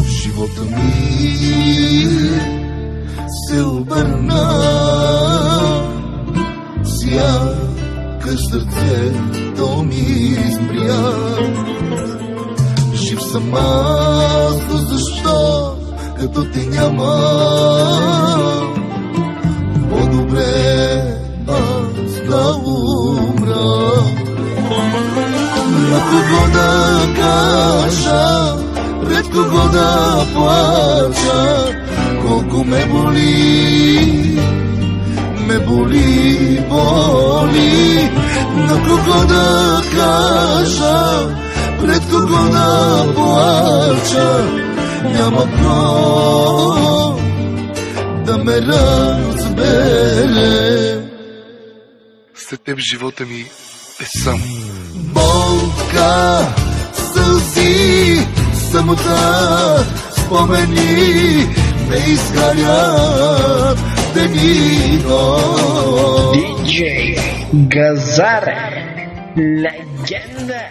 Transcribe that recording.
Живота ми се обърна, сякаш сърцето ми измря. Жив съм аз, но защо като те няма? По-добре аз да умра. На кого да кажа, пред кого да плача, колко ме боли, боли. На кого да кажа, пред кого да плача, няма кой да ме разбере. След теб живота ми е сам. Болка, сълзи, самота, спомени ме изгарят денито. Диджей Газаре, легенда.